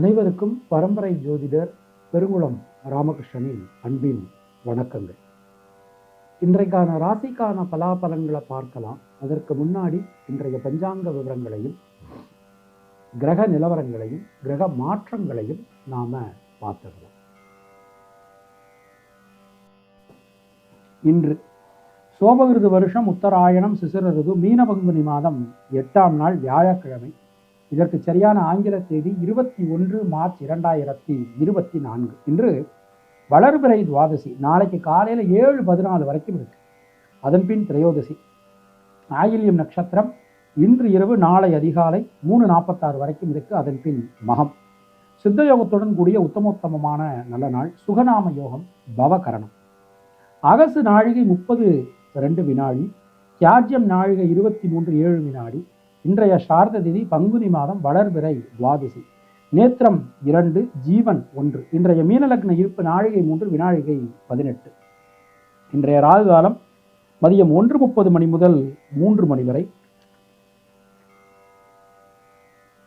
அனைவருக்கும் பரம்பரை ஜோதிடர் பெருங்குளம் ராமகிருஷ்ணனின் அன்பின் வணக்கங்கள். இன்றைக்கான ராசிக்கான பலாபலன்களை பார்க்கலாம். அதற்கு முன்னாடி இன்றைய பஞ்சாங்க விவரங்களையும் கிரக நிலவரங்களையும் கிரக மாற்றங்களையும் நாம பார்த்துக்கலாம். இன்று சோபகிருது வருஷம் உத்தராயணம் சிசிர ருது மீனபங்குனி மாதம் 8ஆம் நாள் வியாழக்கிழமை. இதற்கு சரியான ஆங்கில தேதி 21 மார்ச் 2024. இன்று வளர்பிறை துவாதசி. நாளைக்கு காலையில் 7:14 வரைக்கும் இருக்கு. அதன் பின் திரையோதசி. ஆயில்யம் நட்சத்திரம் இன்று இரவு நாளை அதிகாலை 3:46 வரைக்கும் இருக்கு. அதன் பின் மகம். சித்த யோகத்துடன் கூடிய உத்தமோத்தமமான நல்ல நாள். சுகநாம யோகம் பவகரணம். அகசு நாழிகை 30:02 வினாடி. தியாஜ்யம் நாழிகை 23:07 வினாடி. இன்றைய சார்த திதி பங்குனி மாதம் வளர்பிறை துவாதசி. நேத்திரம் 2, ஜீவன் 1. இன்றைய மீனலக்ன இருப்பு நாழிகை 3 வினாழிகை 18. இன்றைய ராகு காலம் மதியம் 1:30 மணி முதல் 3 மணி வரை.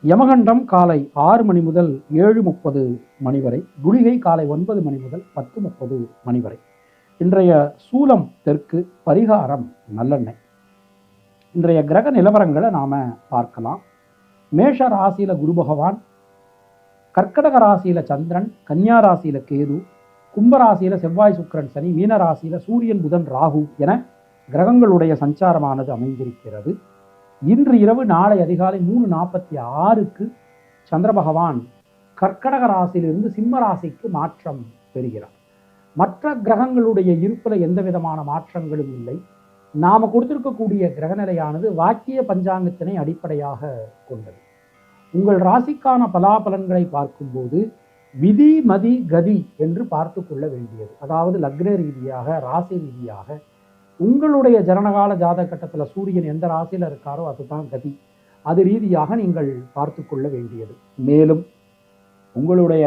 யமகண்டம் காலை 6 மணி முதல் 7:30 மணி வரை. குளிகை காலை 9 மணி முதல் 10:30 மணி வரை. இன்றைய சூலம் தெற்கு. பரிகாரம் நல்லெண்ணெய். இன்றைய கிரக நிலவரங்களை நாம பார்க்கலாம். மேஷ ராசியில குரு பகவான், கர்க்கடக ராசியில சந்திரன், கன்னியா ராசியில கேது, கும்பராசியில செவ்வாய் சுக்கிரன் சனி, மீன ராசியில சூரியன் புதன் ராகு என கிரகங்களுடைய சஞ்சாரமானது அமைந்திருக்கிறது. இன்று இரவு நாளை அதிகாலை 3:46க்கு சந்திர பகவான் கர்க்கடக ராசியிலிருந்து சிம்ம ராசிக்கு மாற்றம் பெறுகிறார். மற்ற கிரகங்களுடைய இருப்பில் எந்த விதமான மாற்றங்களும் இல்லை. நாம கொடுத்திருக்கக்கூடிய கிரகநிலையானது வாக்கிய பஞ்சாங்கத்தினை அடிப்படையாக கொண்டது. உங்கள் ராசிக்கான பலாபலன்களை பார்க்கும்போது விதி மதி கதி என்று பார்த்து கொள்ள வேண்டியது. அதாவது லக்ன ரீதியாக ராசி ரீதியாக உங்களுடைய ஜனனகால ஜாதக கட்டத்தில் சூரியன் எந்த ராசியில் இருக்காரோ அதுதான் கதி. அது ரீதியாக நீங்கள் பார்த்து கொள்ள வேண்டியது. மேலும் உங்களுடைய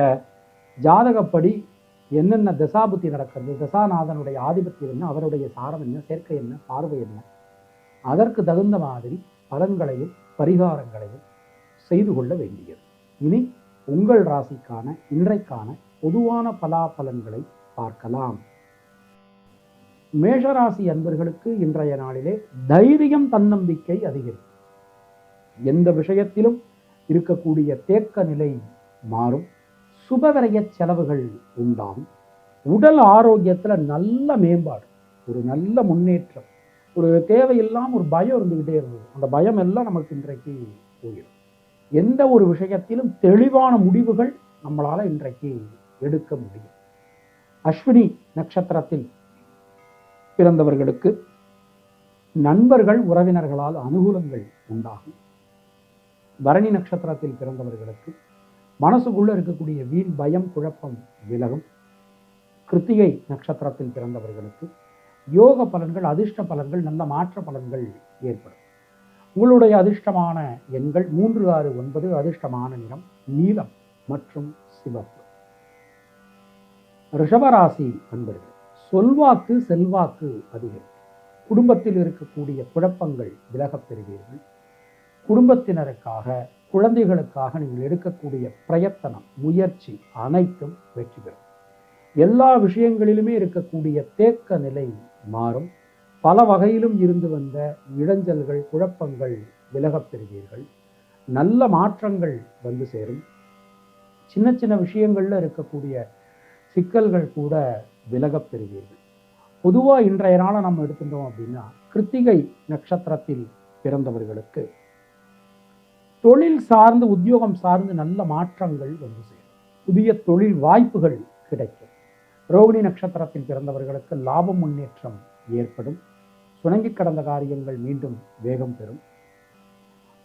ஜாதகப்படி என்னென்ன தசாபுத்தி நடக்கிறது, தசாநாதனுடைய ஆதிபத்தியம் என்ன, அவருடைய சாரம் என்ன, சேர்க்கை என்ன, பார்வை என்ன, அதற்கு தகுந்த மாதிரி பலன்களையும் பரிகாரங்களையும் செய்து கொள்ள வேண்டியது. இனி உங்கள் ராசிக்கான இன்றைக்கான பொதுவான பலாபலன்களை பார்க்கலாம். மேஷராசி அன்பர்களுக்கு இன்றைய நாளிலே தைரியம் தன்னம்பிக்கை அதிகரிக்கும். எந்த விஷயத்திலும் இருக்கக்கூடிய தேக்க நிலை மாறும். சுபவிரய செலவுகள் உண்டாகும். உடல் ஆரோக்கியத்துல நல்ல மேம்பாடு, ஒரு நல்ல முன்னேற்றம். ஒரு தேவையில்லாம ஒரு பயம் இருந்துகிட்டே இருந்தது, அந்த பயம் எல்லாம் நமக்கு இன்றைக்கு போயிடும். எந்த ஒரு விஷயத்திலும் தெளிவான முடிவுகள் நம்மளால இன்றைக்கு எடுக்க முடியும். அஸ்வினி நட்சத்திரத்தில் பிறந்தவர்களுக்கு நண்பர்கள் உறவினர்களால் அனுகூலங்கள் உண்டாகும். பரணி நட்சத்திரத்தில் பிறந்தவர்களுக்கு மனசுக்குள்ள இருக்கக்கூடிய வீண் பயம் குழப்பம் விலகும். கிருத்திகை நட்சத்திரத்தில் பிறந்தவர்களுக்கு யோக பலன்கள், அதிர்ஷ்ட பலன்கள், நல்ல மாற்ற பலன்கள் ஏற்படும். உங்களுடைய அதிர்ஷ்டமான எண்கள் 3, 6, 9. அதிர்ஷ்டமான நிறம் நீலம் மற்றும் சிவப்பு. ரிஷபராசி அன்பர்கள், சொல்வாக்கு செல்வாக்கு அதிகரிக்கும். குடும்பத்தில் இருக்கக்கூடிய குழப்பங்கள் விலகப் பெறுவீர்கள். குடும்பத்தினருக்காக, குழந்தைகளுக்காக நீங்கள் எடுக்கக்கூடிய பிரயத்தனம், முயற்சி அனைத்தும் வெற்றி பெறும். எல்லா விஷயங்களிலுமே இருக்கக்கூடிய தேக்க நிலை மாறும். பல வகையிலும் இருந்து வந்த இடைஞ்சல்கள், குழப்பங்கள் விலகப் பெறுவீர்கள். நல்ல மாற்றங்கள் வந்து சேரும். சின்ன சின்ன விஷயங்கள்ல இருக்கக்கூடிய சிக்கல்கள் கூட விலகப் பெறுவீர்கள். பொதுவாக இன்றைய நாளை நம்ம எடுத்துட்டோம் அப்படின்னா, கிருத்திகை நட்சத்திரத்தில் பிறந்தவர்களுக்கு தொழில் சார்ந்து, உத்தியோகம் சார்ந்து நல்ல மாற்றங்கள் வந்து சேரும். புதிய தொழில் வாய்ப்புகள் கிடைக்கும். ரோகிணி நட்சத்திரத்தில் பிறந்தவர்களுக்கு லாபம், முன்னேற்றம் ஏற்படும். சுணங்கி கடந்த காரியங்கள் மீண்டும் வேகம் பெறும்.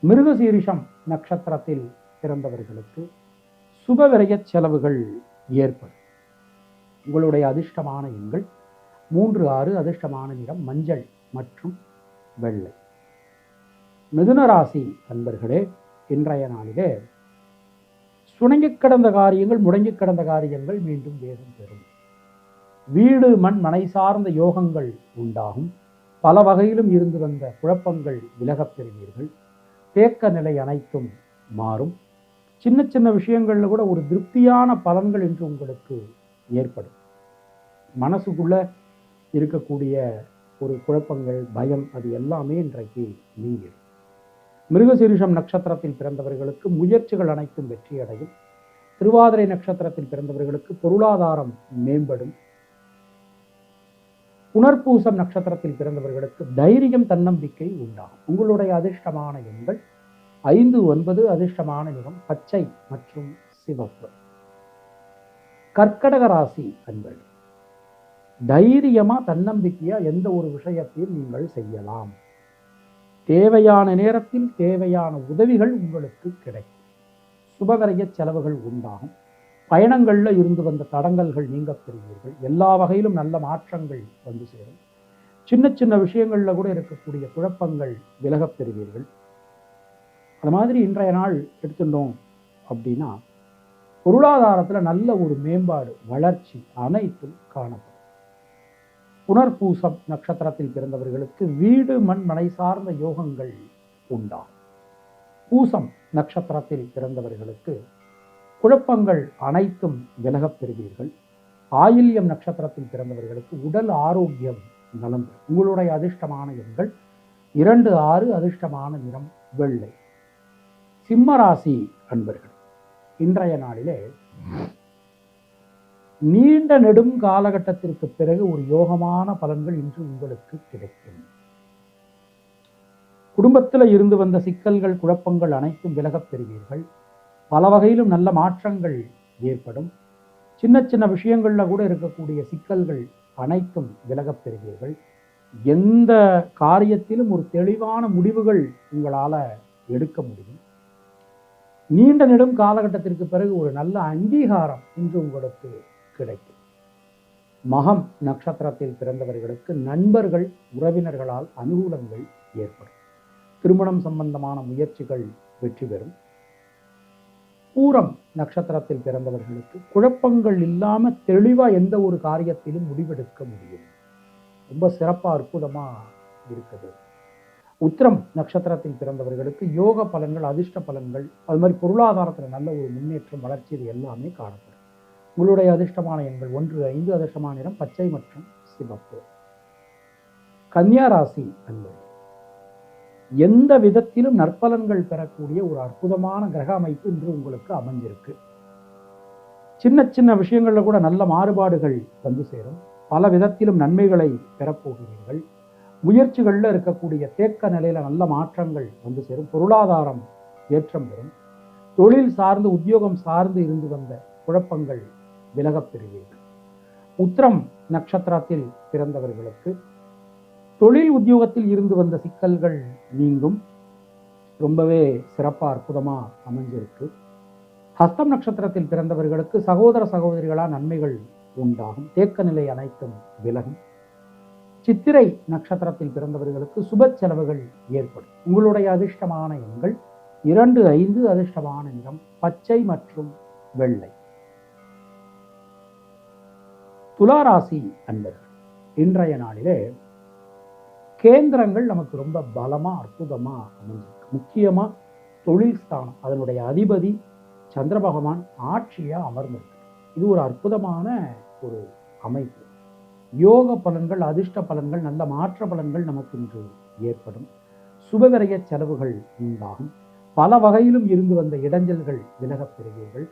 மிருகசீரிஷம் நட்சத்திரத்தில் பிறந்தவர்களுக்கு சுபவிரய செலவுகள் ஏற்படும். உங்களுடைய அதிர்ஷ்டமான எண்கள் 3, 6. அதிர்ஷ்டமான நிறம் மஞ்சள் மற்றும் வெள்ளை. மிதுன ராசி அன்பர்களே, இன்றைய நாளிலே சுணங்கி கடந்த காரியங்கள், முடங்கி கடந்த காரியங்கள் மீண்டும் வேகம் பெறும். வீடு மண் மனை சார்ந்த யோகங்கள் உண்டாகும். பல வகையிலும் இருந்து வந்த குழப்பங்கள் விலகப் பெறுவீர்கள். தேக்க நிலை அனைத்தும் மாறும். சின்ன சின்ன விஷயங்கள்ல கூட ஒரு திருப்தியான பலன்கள் என்று உங்களுக்கு ஏற்படும். மனசுக்குள்ள இருக்கக்கூடிய ஒரு குழப்பங்கள், பயம், அது எல்லாமே இன்றைக்கு நீங்கிடும். மிருகசீரிஷம் நட்சத்திரத்தில் பிறந்தவர்களுக்கு முயற்சிகள் அனைத்தும் வெற்றியடையும். திருவாதிரை நட்சத்திரத்தில் பிறந்தவர்களுக்கு பொருளாதாரம் மேம்படும். புனர்பூசம் நட்சத்திரத்தில் பிறந்தவர்களுக்கு தைரியம், தன்னம்பிக்கை உண்டாகும். உங்களுடைய அதிர்ஷ்டமான எண்கள் 5, 9. அதிர்ஷ்டமான நிறம் பச்சை மற்றும் சிவப்பு. கர்க்கடக ராசி அன்பர்கள், தைரியமா தன்னம்பிக்கையா எந்த ஒரு விஷயத்தையும் நீங்கள் செய்யலாம். தேவையான நேரத்தில் தேவையான உதவிகள் உங்களுக்கு கிடைக்கும். சுபகரிய செலவுகள் உண்டாகும். பயணங்கள்ல இருந்து வந்த தடங்கல்கள் நீங்க பெறுவீர்கள். எல்லா வகையிலும் நல்ல மாற்றங்கள் வந்து சேரும். சின்ன சின்ன விஷயங்கள்ல கூட இருக்கக்கூடிய குழப்பங்கள் விலகப் பெறுவீர்கள். அது மாதிரி இன்றைய நாள் எடுத்துட்டோம் அப்படின்னா பொருளாதாரத்துல நல்ல ஒரு மேம்பாடு, வளர்ச்சி அனைத்தும் காணப்படும். புனர்பூசம் நட்சத்திரத்தில் பிறந்தவர்களுக்கு வீடு, மண், மனை சார்ந்த யோகங்கள் உண்டாகும். பூசம் நட்சத்திரத்தில் பிறந்தவர்களுக்கு குழப்பங்கள் அனைத்தும் விலகப் பெறுவீர்கள். ஆயில்யம் நட்சத்திரத்தில் பிறந்தவர்களுக்கு உடல் ஆரோக்கியம் நலம் பெறும். உங்களுடைய அதிர்ஷ்டமான எண்கள் 2, 6. அதிர்ஷ்டமான நிறம் வெள்ளை. சிம்ம ராசி அன்பர்கள், இன்றைய நாளிலே நீண்ட நெடும் காலகட்டத்திற்கு பிறகு ஒரு யோகமான பலன்கள் இன்று உங்களுக்கு கிடைக்கும். குடும்பத்தில் இருந்து வந்த சிக்கல்கள், குழப்பங்கள் அனைத்தும் விலகப் பெறுவீர்கள். பல வகையிலும் நல்ல மாற்றங்கள் ஏற்படும். சின்ன சின்ன விஷயங்கள்ல கூட இருக்கக்கூடிய சிக்கல்கள் அனைத்தும் விலகப் பெறுவீர்கள். எந்த காரியத்திலும் ஒரு தெளிவான முடிவுகள் உங்களால எடுக்க முடியும். நீண்ட நெடும் காலகட்டத்திற்கு பிறகு ஒரு நல்ல அங்கீகாரம் இன்று உங்களுக்கு கிடைக்கும். மகம் நட்சத்திரத்தில் பிறந்தவர்களுக்கு நண்பர்கள், உறவினர்களால் அனுகூலங்கள் ஏற்படும். திருமணம் சம்பந்தமான முயற்சிகள் வெற்றி பெறும். பூரம் நட்சத்திரத்தில் பிறந்தவர்களுக்கு குழப்பங்கள் இல்லாம தெளிவா எந்த ஒரு காரியத்திலும் முடிவெடுக்க முடியும். ரொம்ப சிறப்பா அற்புதமா இருக்குது. உத்திரம் நட்சத்திரத்தில் பிறந்தவர்களுக்கு யோக பலன்கள், அதிர்ஷ்ட பலன்கள், அது மாதிரி பொருளாதாரத்துல நல்ல ஒரு முன்னேற்றம், வளர்ச்சி, இது எல்லாமே காணப்படும். உங்களுடைய அதிர்ஷ்டமான எண்கள் 1, 5. அதிர்ஷ்டமான நிறம் பச்சை மற்றும் சிவப்பு. கன்னியா ராசி அன்பர்கள், எந்த விதத்திலும் நற்பலன்கள் பெறக்கூடிய ஒரு அற்புதமான கிரக அமைப்பு இன்று உங்களுக்கு அமைஞ்சிருக்கு. சின்ன சின்ன விஷயங்கள்ல கூட நல்ல மாறுபாடுகள் வந்து சேரும். பல விதத்திலும் நன்மைகளை பெறப்போகிறீர்கள். முயற்சிகள்ல இருக்கக்கூடிய தேக்க நிலையில நல்ல மாற்றங்கள் வந்து சேரும். பொருளாதாரம் ஏற்றம் பெறும். தொழில் சார்ந்து, உத்தியோகம் சார்ந்து இருந்து வந்த குழப்பங்கள் விலகப் பெறுவீர்கள். உத்திரம் நட்சத்திரத்தில் பிறந்தவர்களுக்கு தொழில் உத்தியோகத்தில் இருந்து வந்த சிக்கல்கள் நீங்கும். ரொம்பவே சிறப்பா அற்புதமா அமைஞ்சிருக்கு. ஹஸ்தம் நட்சத்திரத்தில் பிறந்தவர்களுக்கு சகோதர சகோதரிகளால் நன்மைகள் உண்டாகும். தேக்க நிலை அனைத்தும் விலகும். சித்திரை நட்சத்திரத்தில் பிறந்தவர்களுக்கு சுப செலவுகள் ஏற்படும். உங்களுடைய அதிர்ஷ்டமான எண்கள் 2, 5. அதிர்ஷ்டமான நிறம் பச்சை மற்றும் வெள்ளை. துளாராசி அன்பர்கள், இன்றைய நாளிலே கேந்திரங்கள் நமக்கு ரொம்ப பலமா அற்புதமா அமைஞ்சிருக்கு. முக்கியமா தொழில் ஸ்தானம், அதனுடைய அதிபதி சந்திர பகவான் ஆட்சியா அமர்ந்திருக்கு. இது ஒரு அற்புதமான ஒரு அமைப்பு. யோக பலன்கள், அதிர்ஷ்ட பலன்கள், நல்ல மாற்ற பலன்கள் நமக்கு இன்று ஏற்படும். சுபவிரய செலவுகள் உண்டாகும். பல வகையிலும் இருந்து வந்த இடைஞ்சல்கள் விலகப் பெறுவீர்கள்.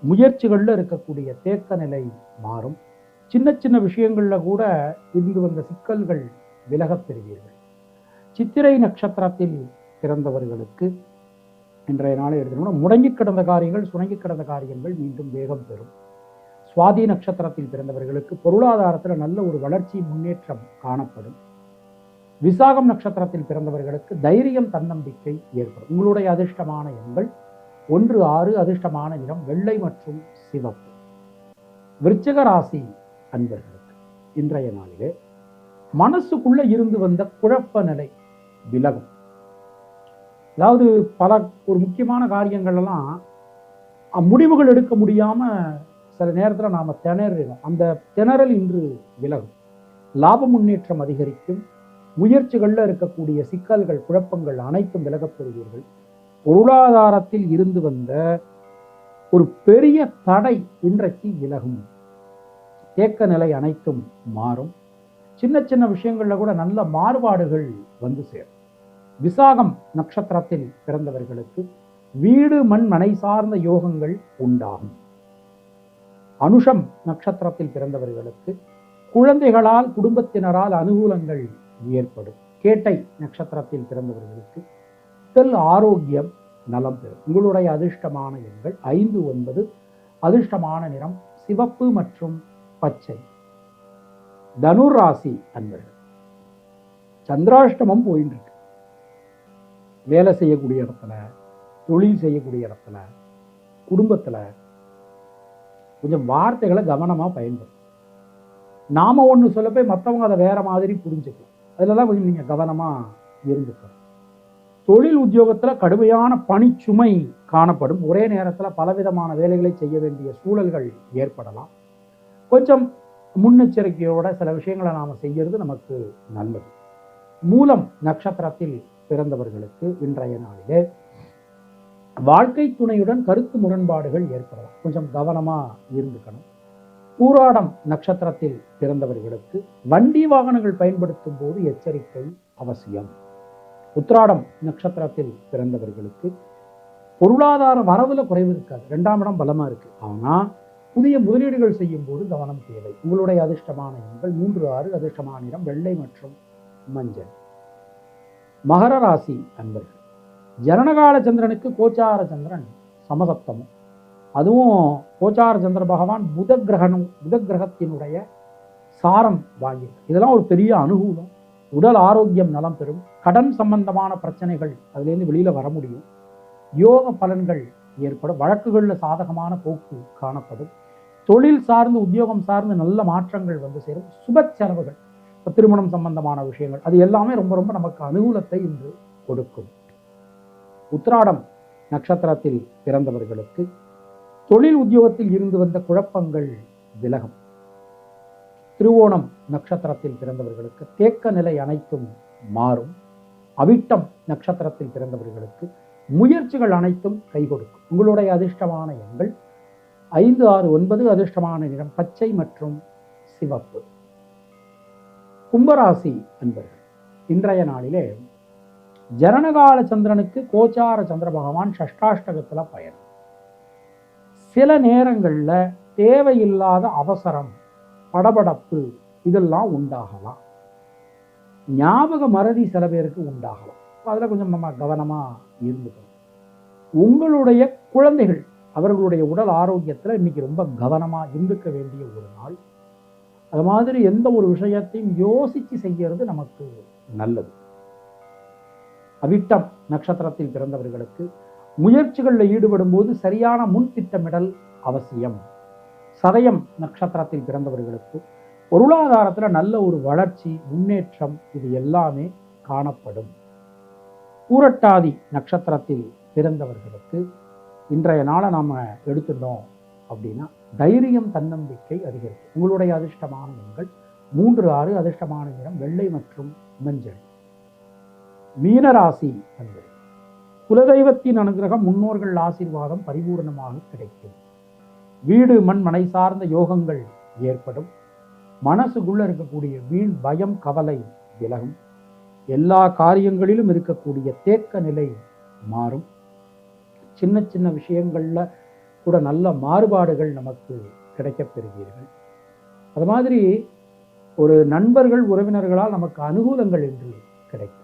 முயற்சிகள்ல இருக்கக்கூடிய தேக்க நிலை மாறும். சின்ன சின்ன விஷயங்கள்ல கூட இருந்து வந்த சிக்கல்கள் விலகப் பெறுவீர்கள். சித்திரை நட்சத்திரத்தில் பிறந்தவர்களுக்கு இன்றைய நாளை எடுத்துக்கணும், முடங்கி கிடந்த காரியங்கள், சுணங்கி கிடந்த காரியங்கள் மீண்டும் வேகம் பெறும். சுவாதி நட்சத்திரத்தில் பிறந்தவர்களுக்கு பொருளாதாரத்தில் நல்ல ஒரு வளர்ச்சி, முன்னேற்றம் காணப்படும். விசாகம் நட்சத்திரத்தில் பிறந்தவர்களுக்கு தைரியம், தன்னம்பிக்கை ஏற்படும். உங்களுடைய அதிர்ஷ்டமான எண்கள் 1, 6. அதிர்ஷ்டமான நிறம் வெள்ளை மற்றும் சிவப்பு. விருச்சிக ராசி அன்பர்களுக்கு இன்றைய நாளிலே மனசுக்குள்ள இருந்து வந்த குழப்ப நிலை விலகும். அதாவது ஒரு முக்கியமான காரியங்கள் எல்லாம் முடிவுகள் எடுக்க முடியாம சில நேரத்தில் நாம திணறுகிறோம். அந்த திணறல் இன்று விலகும். லாப முன்னேற்றம் அதிகரிக்கும். முயற்சிகள்ல இருக்கக்கூடிய சிக்கல்கள், குழப்பங்கள் அனைத்தும் விலகப் பெறுவீர்கள். பொருளாதாரத்தில் இருந்து வந்த ஒரு பெரிய தடை இன்றைக்கு விலகும். தேக்க நிலை அனைத்தும் மாறும். சின்ன சின்ன விஷயங்கள்ல கூட நல்ல மாறுபாடுகள் வந்து சேரும். விசாகம் நட்சத்திரத்தில் பிறந்தவர்களுக்கு வீடு மண் மனை சார்ந்த யோகங்கள் உண்டாகும். அனுஷம் நட்சத்திரத்தில் பிறந்தவர்களுக்கு குழந்தைகளால் குடும்பத்தினரால் அனுகூலங்கள் ஏற்படும். கேட்டை நட்சத்திரத்தில் பிறந்தவர்களுக்கு உடல் ஆரோக்கியம் நலம் பெறும். உங்களுடைய அதிர்ஷ்டமான எண்கள் 5, 9. அதிர்ஷ்டமான நிறம் சிவப்பு மற்றும் பச்சை. தனுர் ராசி அன்பர்கள், சந்திராஷ்டமம் போயிட்டு இருக்கு. வேலை செய்யக்கூடிய இடத்துல, தொழில் செய்யக்கூடிய இடத்துல, குடும்பத்துல கொஞ்சம் வார்த்தைகளை கவனமா பயன்படுத்தும். நாம ஒன்று சொல்ல போய் மற்றவங்க அதை வேற மாதிரி புரிஞ்சுக்கலாம். அதுலலாம் கொஞ்சம் நீங்க கவனமா இருந்துக்கணும். தொழில் உத்தியோகத்துல கடுமையான பணிச்சுமை காணப்படும். ஒரே நேரத்தில் பலவிதமான வேலைகளை செய்ய வேண்டிய சூழல்கள் ஏற்படலாம். கொஞ்சம் முன்னெச்சரிக்கையோட சில விஷயங்களை நாம செய்யறது நமக்கு நல்லது. மூலம் நட்சத்திரத்தில் பிறந்தவர்களுக்கு இன்றைய நாளிலே வாழ்க்கை துணையுடன் கருத்து முரண்பாடுகள் ஏற்படலாம். கொஞ்சம் கவனமா இருந்துக்கணும். பூராடம் நட்சத்திரத்தில் பிறந்தவர்களுக்கு வண்டி வாகனங்கள் பயன்படுத்தும் போது எச்சரிக்கை அவசியம். உத்திராடம் நட்சத்திரத்தில் பிறந்தவர்களுக்கு பொருளாதார வரவுல குறைவு இருக்காது. 2ஆம் இடம் பலமா இருக்கு. ஆனா புதிய முதலீடுகள் செய்யும் போது கவனம் தேவை. உங்களுடைய அதிர்ஷ்டமான எண்கள் 3, 6. அதிர்ஷ்டமான நிறம் வெள்ளை மற்றும் மஞ்சள். மகர ராசி அன்பர்கள், ஜனனகால சந்திரனுக்கு கோச்சார சந்திரன் சமசப்தமும், அதுவும் கோச்சார சந்திர பகவான் புத கிரகத்தினுடைய சாரம் வாங்கியது. இதெல்லாம் ஒரு பெரிய அனுகூலம். உடல் ஆரோக்கியம் நலம் பெறும். கடன் சம்பந்தமான பிரச்சனைகள் அதுலேருந்து வெளியில வர முடியும். யோக பலன்கள் ஏற்படும். வழக்குகளில் சாதகமான போக்கு காணப்படும். தொழில் சார்ந்து உத்தியோகம் சார்ந்து நல்ல மாற்றங்கள் வந்து சேரும். சுப செலவுகள், திருமணம் சம்பந்தமான விஷயங்கள், அது எல்லாமே ரொம்ப ரொம்ப நமக்கு அனுகூலத்தை இன்று கொடுக்கும். உத்திராடம் நட்சத்திரத்தில் பிறந்தவர்களுக்கு தொழில் உத்தியோகத்தில் இருந்து வந்த குழப்பங்கள் விலகும். திருவோணம் நட்சத்திரத்தில் பிறந்தவர்களுக்கு தேக்க நிலை அனைத்தும் மாறும். அவிட்டம் நட்சத்திரத்தில் பிறந்தவர்களுக்கு முயற்சிகள் அனைத்தும் கை கொடுக்கும். உங்களுடைய அதிர்ஷ்டமான எண்கள் 5, 6, 9. அதிர்ஷ்டமான நிறம் பச்சை மற்றும் சிவப்பு. கும்பராசி அன்பர்கள், இன்றைய நாளிலே ஜனனகால சந்திரனுக்கு கோச்சார சந்திர பகவான் ஷஷ்டாஷ்டகத்துல பயணம். சில நேரங்கள்ல தேவையில்லாத அவசரம், படபடப்பு இதெல்லாம் உண்டாகலாம். ஞாபக மறதி சில பேருக்கு உண்டாகலாம். அதில் கொஞ்சம் நம்ம கவனமா இருந்துக்கணும். உங்களுடைய குழந்தைகள் அவர்களுடைய உடல் ஆரோக்கியத்தில் இன்னைக்கு ரொம்ப கவனமா இருந்துக்க வேண்டிய ஒரு நாள். அது மாதிரி எந்த ஒரு விஷயத்தையும் யோசிச்சு செய்யறது நமக்கு நல்லது. அவிட்டம் நட்சத்திரத்தில் பிறந்தவர்களுக்கு முயற்சிகளில் ஈடுபடும் போது சரியான முன் திட்டமிடல் அவசியம். சதயம் நட்சத்திரத்தில் பிறந்தவர்களுக்கு பொருளாதாரத்தில் நல்ல ஒரு வளர்ச்சி, முன்னேற்றம் இது எல்லாமே காணப்படும். பூரட்டாதி நட்சத்திரத்தில் பிறந்தவர்களுக்கு இன்றைய நாளை நாம் எடுத்துட்டோம் அப்படின்னா தைரியம், தன்னம்பிக்கை அதிகரிக்கும். உங்களுடைய அதிர்ஷ்டமான எண்கள் 3, 6. அதிர்ஷ்டமான நிறம் வெள்ளை மற்றும் மஞ்சள். மீனராசி என்பது குலதெய்வத்தின் அனுகிரகம், முன்னோர்கள் ஆசீர்வாதம் பரிபூர்ணமாக கிடைக்கும். வீடு மண் மனை சார்ந்த யோகங்கள் ஏற்படும். மனசுக்குள்ள இருக்கக்கூடிய வீண் பயம், கவலை விலகும். எல்லா காரியங்களிலும் இருக்கக்கூடிய தேக்க நிலை மாறும். சின்ன சின்ன விஷயங்கள்ல கூட நல்ல மாறுபாடுகள் நமக்கு கிடைக்கப் பெறுவீர்கள். அது மாதிரி ஒரு நண்பர்கள், உறவினர்களால் நமக்கு அனுகூலங்கள் என்று கிடைக்கும்.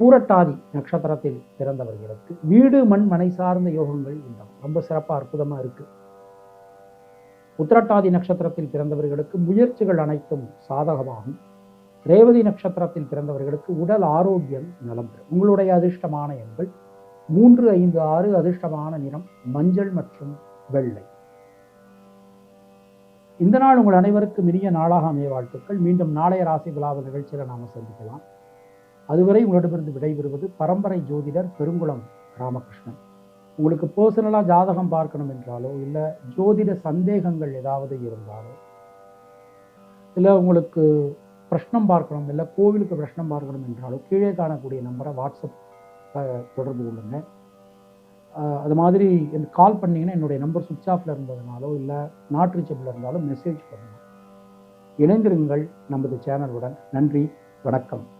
பூரட்டாதி நட்சத்திரத்தில் பிறந்தவர்களுக்கு வீடு மண் மனை சார்ந்த யோகங்கள் உண்டாகும். ரொம்ப சிறப்பா அற்புதமா இருக்கு. உத்திரட்டாதி நட்சத்திரத்தில் பிறந்தவர்களுக்கு முயற்சிகள் அனைத்தும் சாதகமாகும். ரேவதி நட்சத்திரத்தில் பிறந்தவர்களுக்கு உடல் ஆரோக்கியம் நலம் பெறும். உங்களுடைய அதிர்ஷ்டமான எண்கள் 3, 5, 6. அதிர்ஷ்டமான நிறம் மஞ்சள் மற்றும் வெள்ளை. இந்த நாள் உங்கள் அனைவருக்கும் இனிய நாளாக அமைய வாழ்த்துக்கள். மீண்டும் நாளைய ராசி விழாவ நிகழ்ச்சியில் நாம சந்திக்கலாம். அதுவரை உங்களிடமிருந்து விடைபெறுவது பரம்பரை ஜோதிடர் பெருங்குளம் ராமகிருஷ்ணன். உங்களுக்கு பர்சனலாக ஜாதகம் பார்க்கணும் என்றாலோ, இல்லை ஜோதிட சந்தேகங்கள் ஏதாவது இருந்தாலோ, இல்லை உங்களுக்கு பிரஷ்னம் பார்க்கணும், இல்லை கோவிலுக்கு பிரஷ்னம் பார்க்கணும் என்றாலோ கீழே காணக்கூடிய நம்பரை வாட்ஸ்அப் தொடர்பு கொள்ளுங்க. அது மாதிரி எனக்கு கால் பண்ணிங்கன்னா என்னுடைய நம்பர் சுவிட்ச் ஆஃபில் இருந்ததுனாலோ இல்லை நாட் ரீச்சபிள் இருந்தாலும் மெசேஜ் பண்ணுங்கள். இணைந்திருங்கள் நமது சேனலுடன். நன்றி, வணக்கம்.